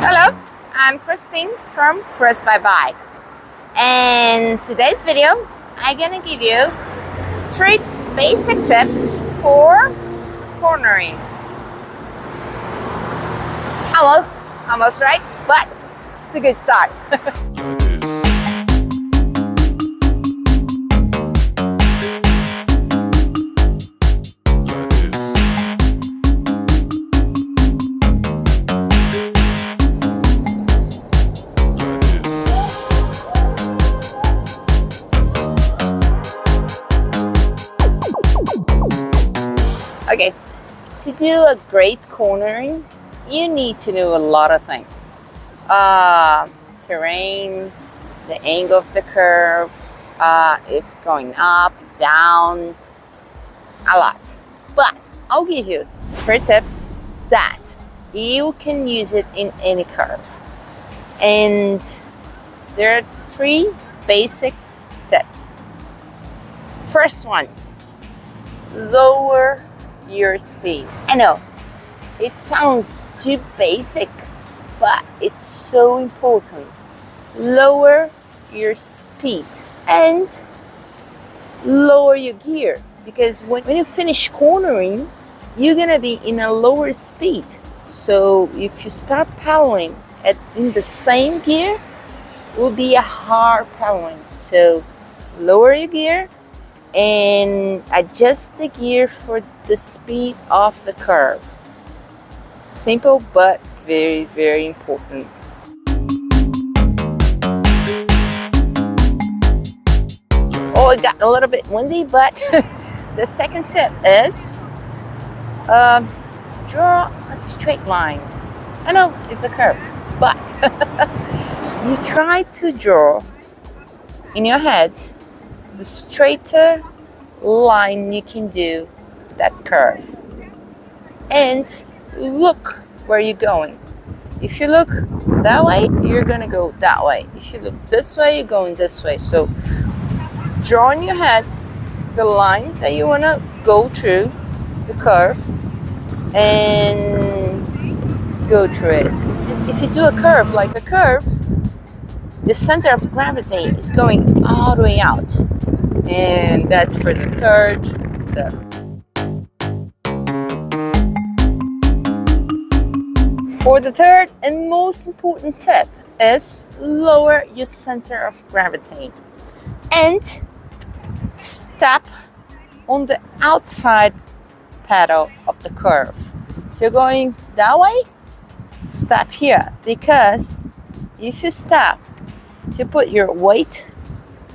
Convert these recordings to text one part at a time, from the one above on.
Hello, I'm Christine from Chris by Bike, and today's video I'm gonna give you 3 basic tips for cornering. Almost right, but it's a good start. Okay, to do a great cornering, you need to know a lot of things. Terrain, the angle of the curve, if it's going up, down, a lot. But I'll give you 3 tips that you can use it in any curve. And there are 3 basic tips. First one, lower your speed. I know it sounds too basic, but it's so important. Lower your speed and lower your gear, because when you finish cornering, you're gonna be in a lower speed. So if you start pedaling in the same gear, it will be a hard pedaling. So lower your gear and adjust the gear for the speed of the curve. Simple, but very, very important. Oh, it got a little bit windy, but the second tip is draw a straight line. I know it's a curve, but you try to draw in your head the straighter line you can do that curve, and look where you're going. If you look that way, you're gonna go that way. If you look this way, you're going this way. So draw in your head the line that you wanna go through the curve and go through it. If you do a curve like a curve, the center of gravity is going all the way out, and that's for the curve. So for the third and most important tip is lower your center of gravity and step on the outside pedal of the curve. If you're going that way, step here, because if you step, if you put your weight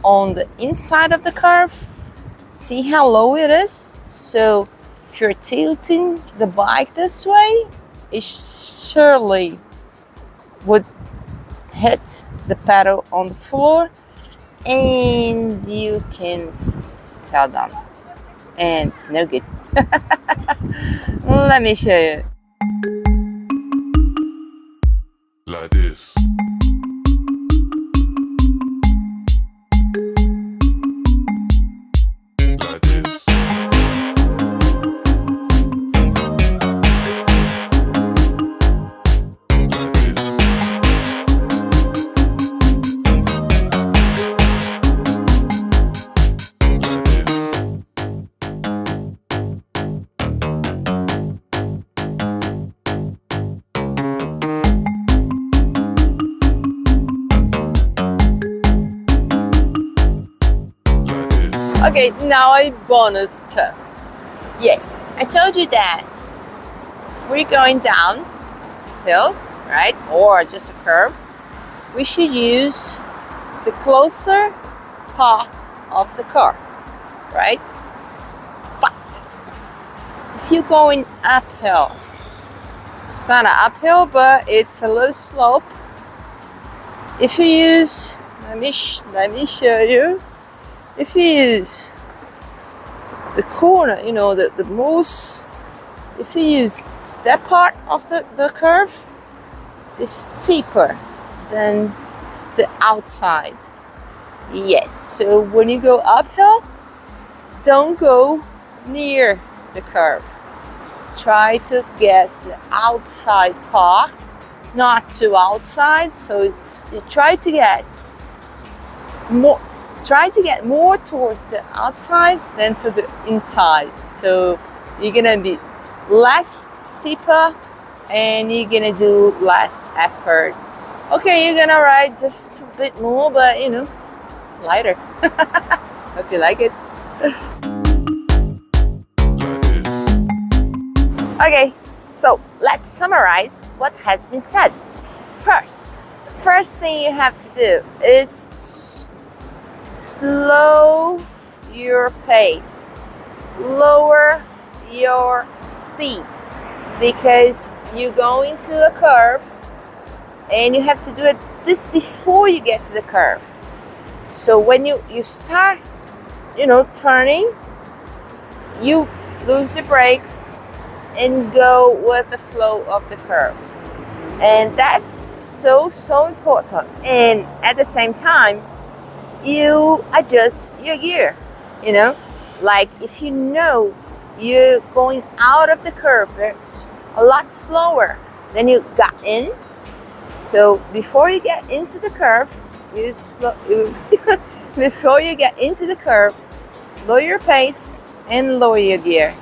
on the inside of the curve, see how low it is? So if you're tilting the bike this way, it surely would hit the pedal on the floor and you can fall down, and it's no good. Let me show you. Like this. Like this. Okay, now a bonus tip. Yes, I told you that if we're going downhill, right, or just a curve, we should use the closer part of the curve, right? But if you're going uphill, it's not an uphill, but it's a little slope. If you use, let me show you. If you use the corner, you know, the most, if you use that part of the curve, is steeper than the outside. Yes, so when you go uphill, don't go near the curve. Try to get the outside part not too outside, so you try to get more towards the outside than to the inside. So you're gonna be less steeper and you're gonna do less effort. Okay, you're gonna ride just a bit more, but you know, lighter. Hope you like it. Okay, so let's summarize what has been said. First thing you have to do is slow your pace, lower your speed, because you're going to a curve and you have to do this before you get to the curve. So when you start, you know, turning, you lose the brakes and go with the flow of the curve. And that's so important. And at the same time, you adjust your gear, you know, like if you know you're going out of the curve, it's a lot slower than you got in. So before you get into the curve, before you get into the curve, lower your pace and lower your gear.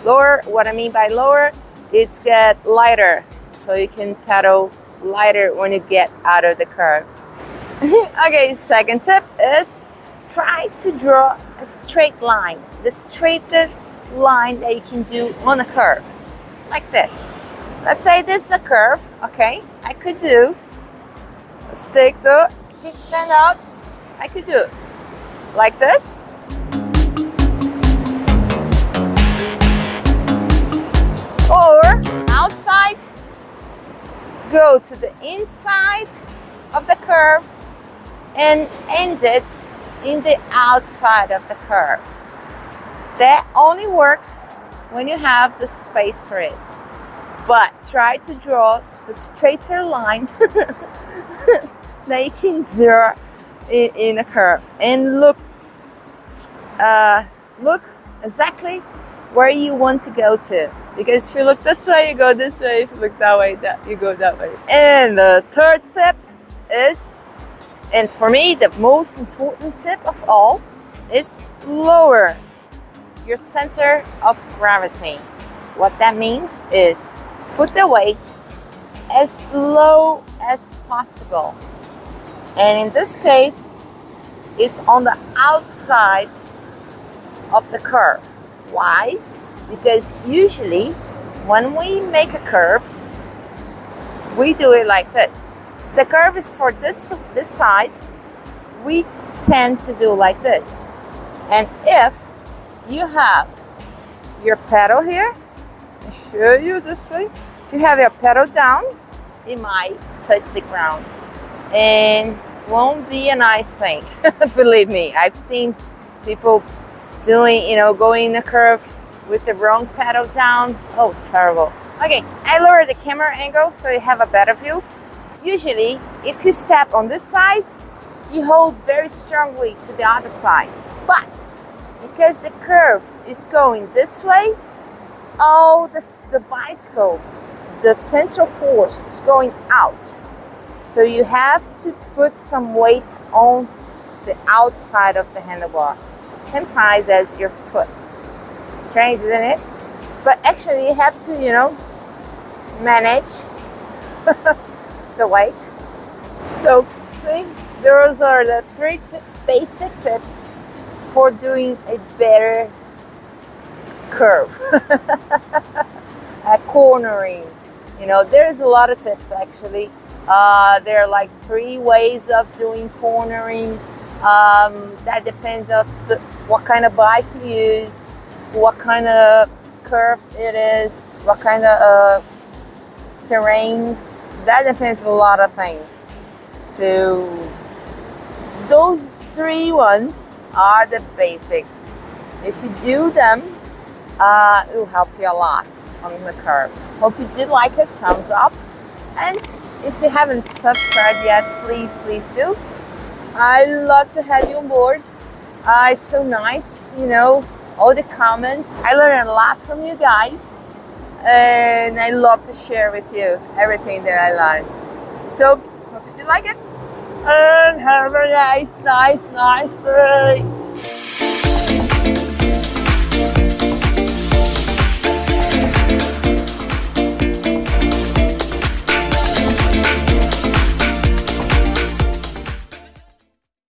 Lower, what I mean by lower, it's get lighter, so you can pedal lighter when you get out of the curve. Okay, second tip is try to draw a straight line, the straightest line that you can do on a curve, like this. Let's say this is a curve, okay? I could do, let's take the kickstand out, I could do it like this. Or outside, go to the inside of the curve and end it in the outside of the curve. That only works when you have the space for it. But try to draw the straighter line that you can draw in a curve. And look exactly where you want to go to. Because if you look this way, you go this way. If you look that way, you go that way. And the third tip is, and for me, the most important tip of all, is lower your center of gravity. What that means is put the weight as low as possible. And in this case, it's on the outside of the curve. Why? Because usually when we make a curve, we do it like this. The curve is for this side, we tend to do like this. And if you have your pedal here, I'll show you this way. If you have your pedal down, it might touch the ground and won't be a nice thing. Believe me, I've seen people doing, you know, going the curve with the wrong pedal down. Oh, terrible. Okay, I lower the camera angle so you have a better view. Usually, if you step on this side, you hold very strongly to the other side. But because the curve is going this way, all the bicycle, the central force is going out. So you have to put some weight on the outside of the handlebar, same size as your foot. Strange, isn't it? But actually you have to, you know, manage the weight. So see, those are the three basic tips for doing a better curve. Cornering, you know, there's a lot of tips actually. There are like 3 ways of doing cornering. That depends of what kind of bike you use, what kind of curve it is, what kind of terrain. That depends on a lot of things. So those 3 ones are the basics. If you do them, it will help you a lot on the curve. Hope you did like it. Thumbs up. And if you haven't subscribed yet, please do. I love to have you on board. It's so nice, you know, all the comments. I learn a lot from you guys, and I love to share with you everything that I learned. So, hope you like it. And have a nice day.